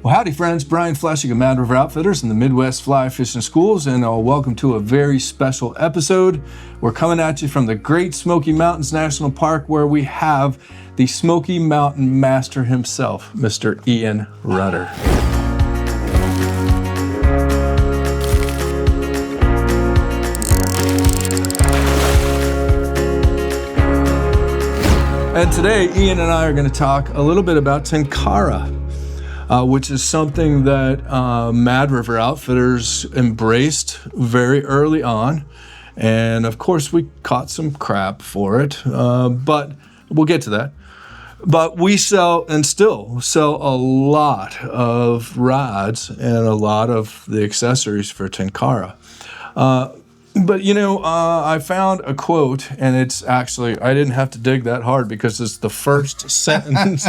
Well, howdy friends, Brian Flechsig of Mad River Outfitters and the Midwest Fly Fishing Schools, and welcome to a very special episode. We're coming at you from the Great Smoky Mountains National Park, where we have the Smoky Mountain Master himself, Mr. Ian Rutter. And today, Ian and I are going to talk a little bit about Tenkara. Which is something that Mad River Outfitters embraced very early on. And of course, we caught some crap for it, but we'll get to that. But we sell and still sell a lot of rods and a lot of the accessories for Tenkara. But you know, I found a quote, and it's actually, I didn't have to dig that hard because it's the first sentence.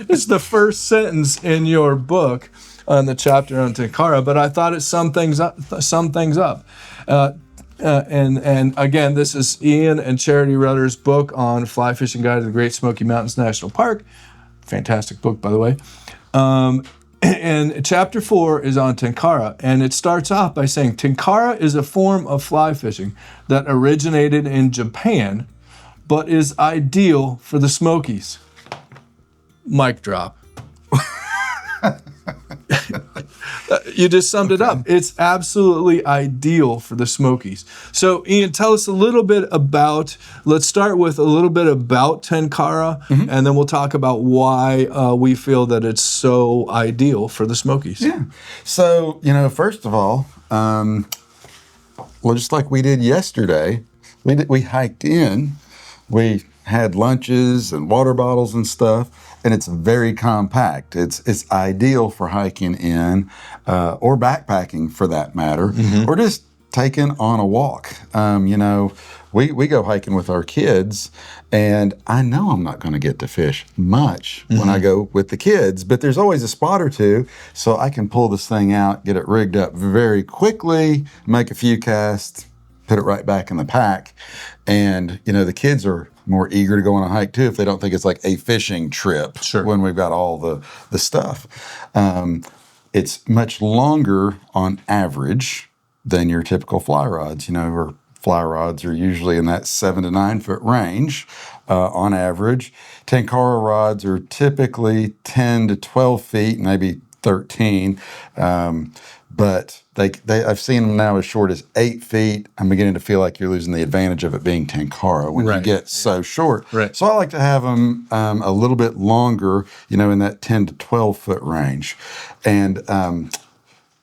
It's the first sentence in your book on the chapter on Tenkara, but I thought it summed things up. And again, this is Ian and Charity Rutter's book on Fly Fishing Guide to the Great Smoky Mountains National Park. Fantastic book, by the way. And chapter 4 is on Tenkara, and it starts off by saying, Tenkara is a form of fly fishing that originated in Japan, but is ideal for the Smokies. Mic drop. You just summed it up. It's absolutely ideal for the Smokies. So, Ian, tell us a little bit about, let's start with a little bit about Tenkara, and then we'll talk about why we feel that it's so ideal for the Smokies. Yeah. So, you know, first of all, well, just like we did yesterday, we hiked in, we had lunches and water bottles and stuff, and it's very compact. It's ideal for hiking in or backpacking for that matter, or just taking on a walk. You know, we go hiking with our kids, and I know I'm not going to get to fish much when I go with the kids, but there's always a spot or two, so I can pull this thing out, get it rigged up very quickly, make a few casts, put it right back in the pack. And, you know, the kids are more eager to go on a hike too if they don't think it's like a fishing trip when we've got all the stuff. It's much longer on average than your typical fly rods. You know, or fly rods are usually in that 7 to 9 foot range on average. Tenkara rods are typically 10 to 12 feet, maybe 13. But I've seen them now as short as 8 feet. I'm beginning to feel like you're losing the advantage of it being Tenkara when you get so short. Right. So I like to have them a little bit longer, you know, in that 10 to 12 foot range. And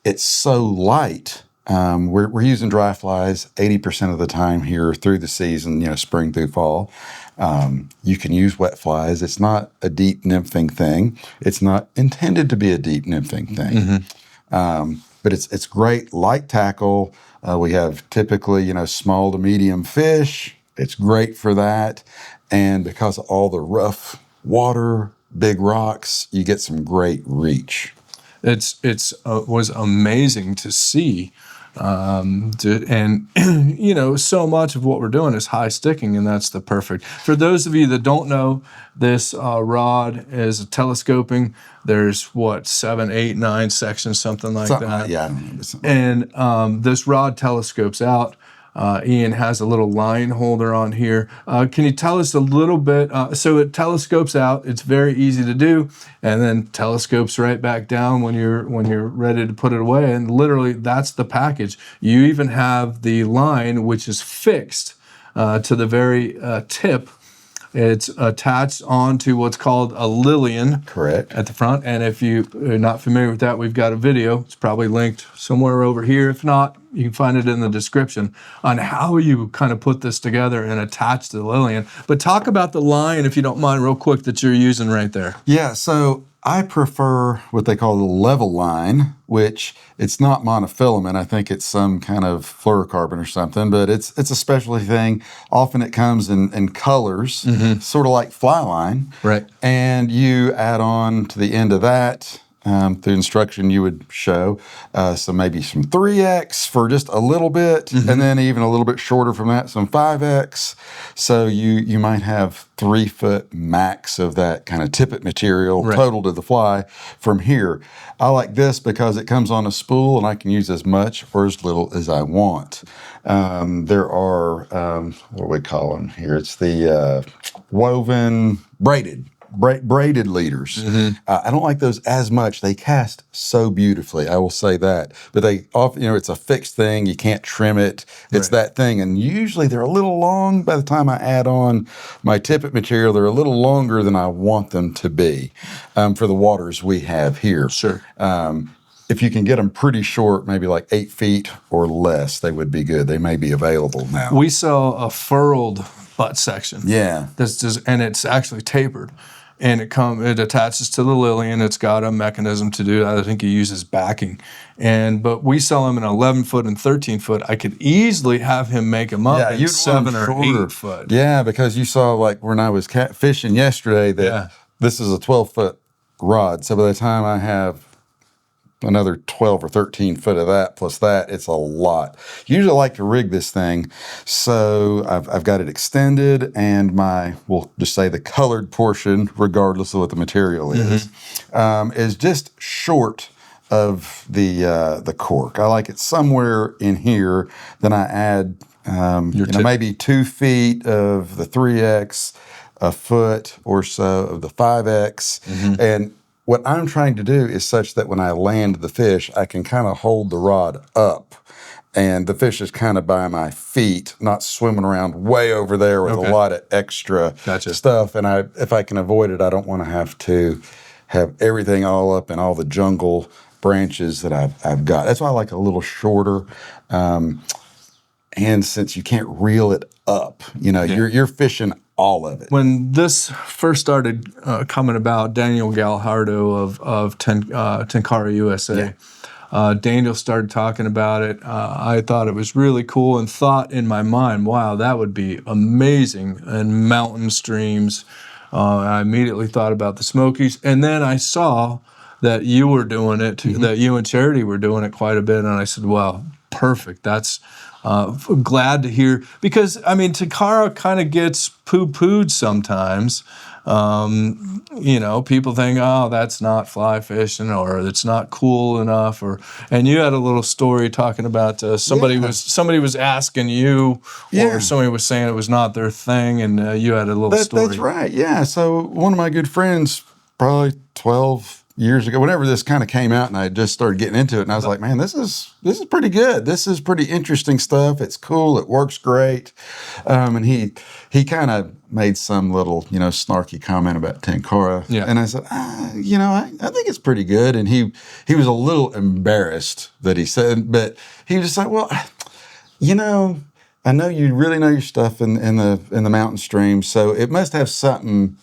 it's so light. We're using dry flies 80% of the time here through the season, you know, spring through fall. You can use wet flies. It's not a deep nymphing thing. It's not intended to be a deep nymphing thing. But it's great light tackle. We have typically, you know, small to medium fish. It's great for that. And because of all the rough water, big rocks, you get some great reach. It's was amazing to see. And you know, so much of what we're doing is high sticking, and that's the perfect. For those of you that don't know, this rod is a telescoping. There's 7, 8, 9 sections, something like that. Yeah, I don't know. And this rod telescopes out. Ian has a little line holder on here. Can you tell us a little bit? So it telescopes out. It's very easy to do, and then telescopes right back down when you're ready to put it away. And literally, that's the package. You even have the line, which is fixed to the very tip. It's attached onto what's called a Lillian. Correct. At the front. And if you are not familiar with that, we've got a video. It's probably linked somewhere over here. If not, you can find it in the description on how you kind of put this together and attach the Lillian. But talk about the line, if you don't mind, real quick, that you're using right there. Yeah, so I prefer what they call the level line, which it's not monofilament. I think it's some kind of fluorocarbon or something, but it's a specialty thing. Often it comes in colors, sort of like fly line. Right. And you add on to the end of that through instruction you would show. So maybe some 3X for just a little bit, and then even a little bit shorter from that, some 5X. So you might have 3 foot max of that kind of tippet material total to the fly from here. I like this because it comes on a spool and I can use as much or as little as I want. There are, what do we call them here? It's the woven braided leaders. I don't like those as much. They cast so beautifully, I will say that. But they often, it's a fixed thing. You can't trim it. It's that thing. And usually they're a little long. By the time I add on my tippet material, they're a little longer than I want them to be for the waters we have here. Sure. If you can get them pretty short, maybe like 8 feet or less, they would be good. They may be available now. We saw a furled butt section. Yeah. And it's actually tapered. And it attaches to the Lillian. It's got a mechanism to do that. I think it uses backing. But we sell him in 11 foot and 13 foot. I could easily have him make them up in 7 or 8 foot. Yeah, because you saw like when I was fishing yesterday that this is a 12 foot rod. So by the time I have another 12 or 13 foot of that plus that, it's a lot. Usually I like to rig this thing. So I've got it extended, and we'll just say the colored portion, regardless of what the material is just short of the cork. I like it somewhere in here. Then I add maybe 2 feet of the 3X, a foot or so of the 5X, and what I'm trying to do is such that when I land the fish, I can kind of hold the rod up, and the fish is kind of by my feet, not swimming around way over there with a lot of extra stuff. And if I can avoid it, I don't want to have everything all up in all the jungle branches that I've got. That's why I like a little shorter. And since you can't reel it up, you're fishing all of it. When this first started coming about, Daniel Galhardo of Tenkara USA, Daniel started talking about it. I thought it was really cool and thought in my mind, wow, that would be amazing in mountain streams. I immediately thought about the Smokies. And then I saw that you were doing it, that you and Charity were doing it quite a bit. And I said, wow, perfect. That's glad to hear, because Tenkara kind of gets poo-pooed sometimes. People think, oh, that's not fly fishing, or it's not cool enough, and you had a little story talking about somebody was asking you, or somebody was saying it was not their thing, and you had a little story. That's right. Yeah. So one of my good friends, probably 12 years ago, whenever this kind of came out, and I just started getting into it, and I was like, man, this is pretty good. This is pretty interesting stuff. It's cool. It works great. And he kind of made some little, snarky comment about Tenkara. Yeah. And I said, I think it's pretty good. And he was a little embarrassed that he said, but he was just like, well, I know you really know your stuff in the mountain stream, so it must have something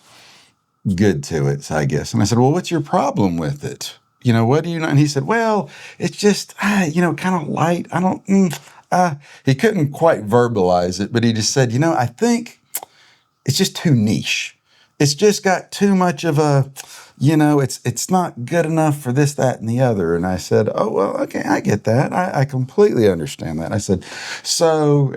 good to it, I guess. And I said, well, what's your problem with it? What do you know? And he said, well, it's just, kind of light. I don't, he couldn't quite verbalize it, but he just said, I think it's just too niche. It's just got too much of a, it's not good enough for this, that, and the other. And I said, oh, well, okay, I get that. I completely understand that. And I said,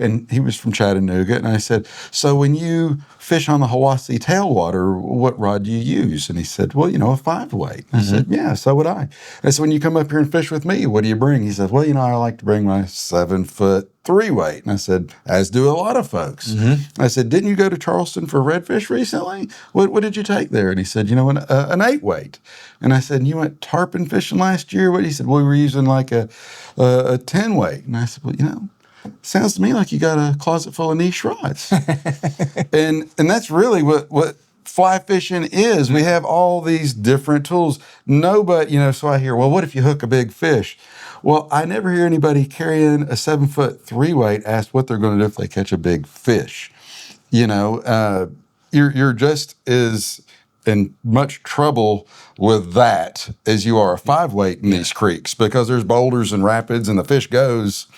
and he was from Chattanooga, and I said, so when you fish on the Hiwassee tailwater, what rod do you use? And he said, well, a 5-weight. I said, yeah, so would I. And I said, when you come up here and fish with me, what do you bring? He said, well, I like to bring my 7-foot 3-weight. And I said, as do a lot of folks. I said, didn't you go to Charleston for redfish recently? What did you take there? And he said, an 8-weight. And I said, and you went tarpon fishing last year? What? He said, well, we were using like a 10-weight. And I said, well, sounds to me like you got a closet full of niche rods. and that's really what fly fishing is. We have all these different tools. Nobody, so I hear, well, what if you hook a big fish? Well, I never hear anybody carrying a 7-foot 3-weight ask what they're going to do if they catch a big fish. You're just as in much trouble with that as you are a 5-weight in these creeks, because there's boulders and rapids, and the fish goes,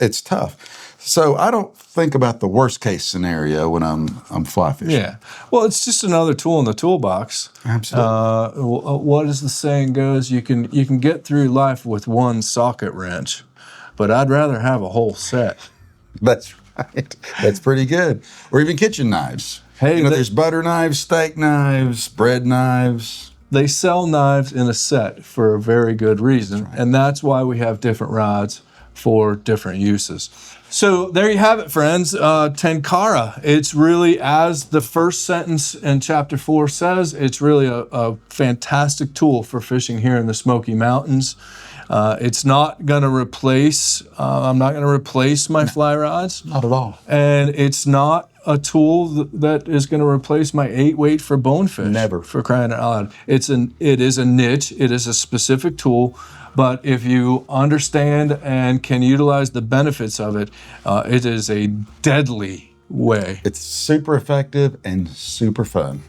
It's tough. So I don't think about the worst case scenario when I'm fly fishing. Yeah. Well, it's just another tool in the toolbox. Absolutely. What is the saying goes? You can get through life with one socket wrench, but I'd rather have a whole set. That's right. That's pretty good. Or even kitchen knives. Hey, there's butter knives, steak knives, bread knives. They sell knives in a set for a very good reason, and that's why we have different rods for different uses. So there you have it, friends. Tenkara. It's really, as the first sentence in Chapter 4 says, it's really a fantastic tool for fishing here in the Smoky Mountains. It's not going to replace, I'm not going to replace my fly rods. Not at all. And it's not a tool that is going to replace my 8-weight for bonefish. Never. For crying out loud. It is a niche. It is a specific tool. But if you understand and can utilize the benefits of it, it is a deadly way. It's super effective and super fun.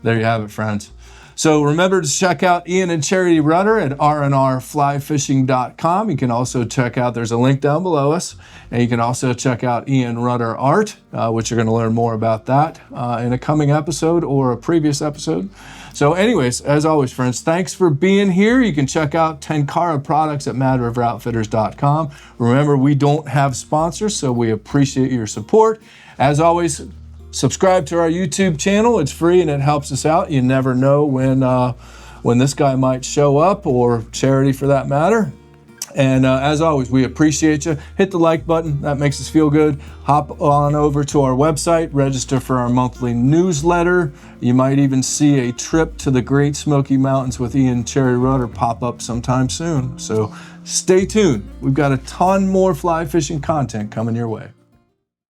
There you have it, friends. So remember to check out Ian and Charity Rutter at rnrflyfishing.com. You can also check out, there's a link down below us, and you can also check out Ian Rutter Art, which you're going to learn more about that in a coming episode or a previous episode. So anyways, as always, friends, thanks for being here. You can check out Tenkara products at madriveroutfitters.com. Remember, we don't have sponsors, so we appreciate your support. As always, subscribe to our YouTube channel. It's free and it helps us out. You never know when this guy might show up, or Charity for that matter. And as always, we appreciate you. Hit the like button. That makes us feel good. Hop on over to our website. Register for our monthly newsletter. You might even see a trip to the Great Smoky Mountains with Ian Cherry Rutter pop up sometime soon. So stay tuned. We've got a ton more fly fishing content coming your way.